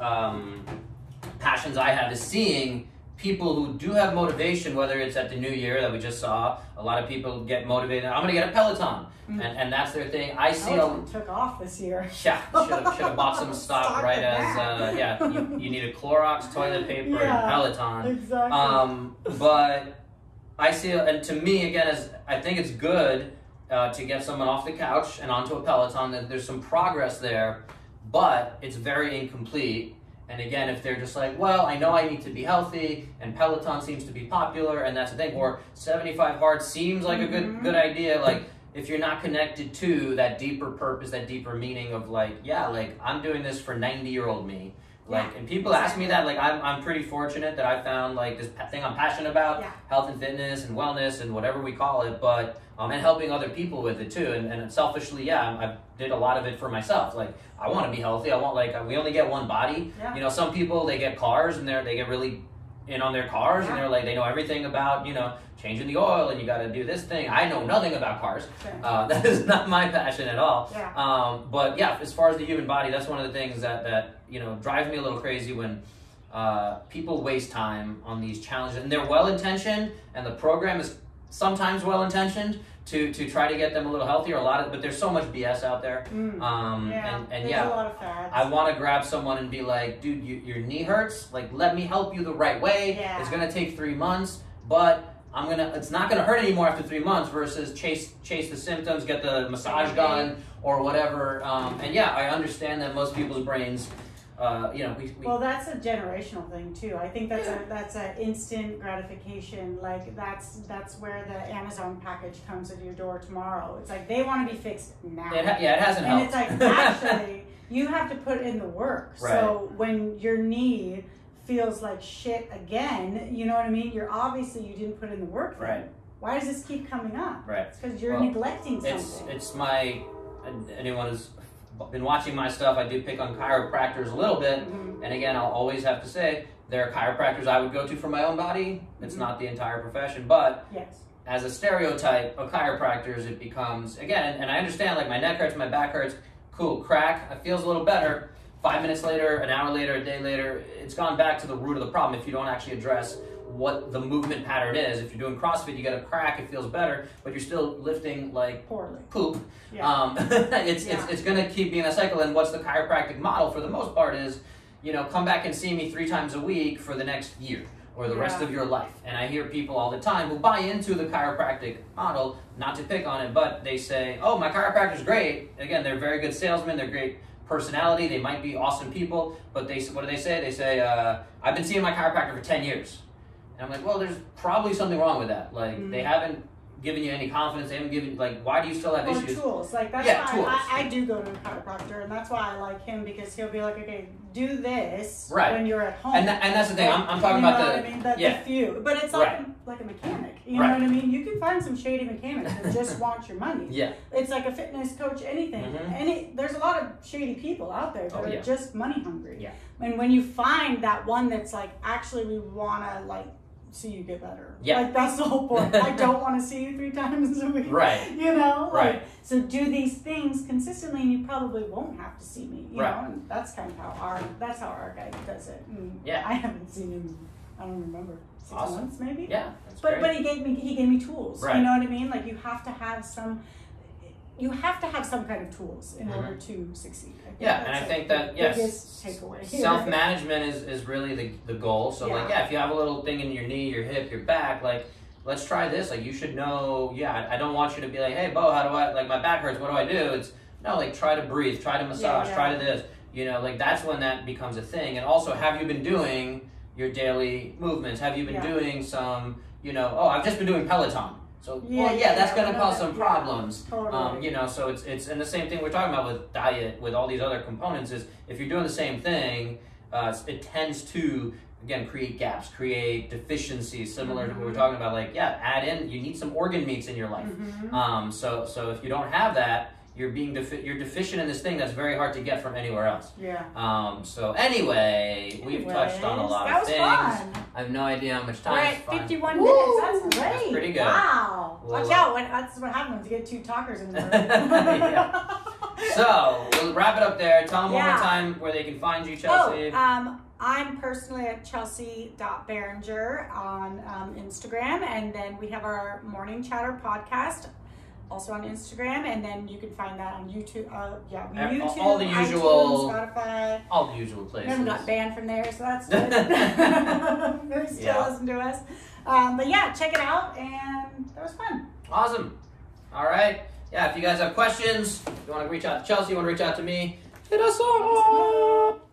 passions I have is seeing people who do have motivation. Whether it's at the new year that we just saw, a lot of people get motivated. I'm going to get a Peloton, and that's their thing. I see. Took off this year. Yeah, should have bought some stock right as you need a Clorox, toilet paper, and Peloton. Exactly. But I see, and to me again, I think it's good to get someone off the couch and onto a Peloton. That there's some progress there, but it's very incomplete. And again, if they're just like, well, I know I need to be healthy, and Peloton seems to be popular, and that's the thing, or 75 Hard seems like a good idea, like, if you're not connected to that deeper purpose, that deeper meaning of like, I'm doing this for 90-year-old me. Like, and people ask me that, like, I'm pretty fortunate that I found like this thing I'm passionate about, health and fitness and wellness and whatever we call it, but and helping other people with it too. And selfishly, I did a lot of it for myself. Like, I want to be healthy. I want, like, we only get one body. You know, some people, they get cars and they get really in on their cars and they're like, they know everything about, changing the oil and you got to do this thing. I know nothing about cars. That is not my passion at all. But as far as the human body, that's one of the things that drives me a little crazy when people waste time on these challenges, and they're well-intentioned, and the program is sometimes well-intentioned to try to get them a little healthier. But there's so much BS out there. There's a lot of fads. I want to grab someone and be like, dude, your knee hurts. Like, let me help you the right way. It's gonna take 3 months, but it's not gonna hurt anymore after 3 months. Versus chase the symptoms, get the massage gun or whatever. I understand that most people's brains Well, that's a generational thing too. I think that's a instant gratification. Like that's where the Amazon package comes at your door tomorrow. It's like they want to be fixed now. It hasn't helped. And it's like, actually, you have to put in the work. Right. So when your knee feels like shit again, you know what I mean? You didn't put in the work then. Right. Why does this keep coming up? Right. It's because you're neglecting something. It's anyone who's been watching my stuff, I do pick on chiropractors a little bit. Mm-hmm. And again, I'll always have to say, there are chiropractors I would go to for my own body. It's not the entire profession, but as a stereotype of chiropractors, it becomes, again, and I understand, like, my neck hurts, my back hurts, cool, crack, it feels a little better. 5 minutes later, an hour later, a day later, it's gone back to the root of the problem if you don't actually address what the movement pattern is. If you're doing CrossFit, you get a crack, it feels better, but you're still lifting like poorly. Poop. Yeah. It's going to keep being a cycle. And what's the chiropractic model for the most part is, come back and see me 3 times a week for the next year or the rest of your life. And I hear people all the time who buy into the chiropractic model, not to pick on it, but they say, oh, my chiropractor's great. Again, they're very good salesmen, they're great personality, they might be awesome people, but what do they say? They say, I've been seeing my chiropractor for 10 years. And I'm like, well, there's probably something wrong with that. Like, they haven't given you any confidence. They haven't given, like, why do you still have issues? Tools. Like, that's why I do go to a chiropractor, and that's why I like him, because he'll be like, okay, do this when you're at home. And that's the thing. I'm talking about the few. But it's like a mechanic. You know what I mean? You can find some shady mechanics that just want your money. Yeah. It's like a fitness coach, anything. Mm-hmm. There's a lot of shady people out there that are just money hungry. Yeah. And when you find that one that's like, actually, we want to, like, see you get better. Yeah. Like, that's the whole point. I don't want to see you 3 times a week. Right. Like, so do these things consistently and you probably won't have to see me. You know, and that's kind of how our guy does it. And I haven't seen him, I don't remember, 6 months maybe? Yeah. But he gave me tools. Right. You know what I mean? Like, you have to have some kind of tools in order to succeed. I think that biggest takeaway. Self-management is really the goal. So if you have a little thing in your knee, your hip, your back, like, let's try this. Like, you should know. I don't want you to be like, hey, Bo, how do I, like, my back hurts, what do I do? It's no, like, try to breathe, try to massage, try to this. Like, that's when that becomes a thing. And also, have you been doing your daily movements? Have you been doing some, I've just been doing Peloton. So that's going to cause some problems. Totally. So it's and the same thing we're talking about with diet, with all these other components, is if you're doing the same thing, it tends to, again, create gaps, create deficiencies, similar to what we're talking about. Like, add in, you need some organ meats in your life. So if you don't have that, you're deficient in this thing that's very hard to get from anywhere else. Yeah. So anyway, we've touched on a lot of things. Fun. I have no idea how much time. We're at 51 minutes. That's great. That's pretty good. Wow. Watch out. That's what happens when you get 2 talkers in there. So we'll wrap it up there. Tell them one more time where they can find you, Chelsea. I'm personally at chelsea.behringer on Instagram, and then we have our Morning Chatter podcast also on Instagram, and then you can find that on YouTube. YouTube, all the usual, iTunes, Spotify, all the usual places. We haven't got banned from there, so that's good. They still listen to us. But check it out, and that was fun. Awesome. All right. If you guys have questions, you want to reach out to Chelsea, you want to reach out to me, hit us up.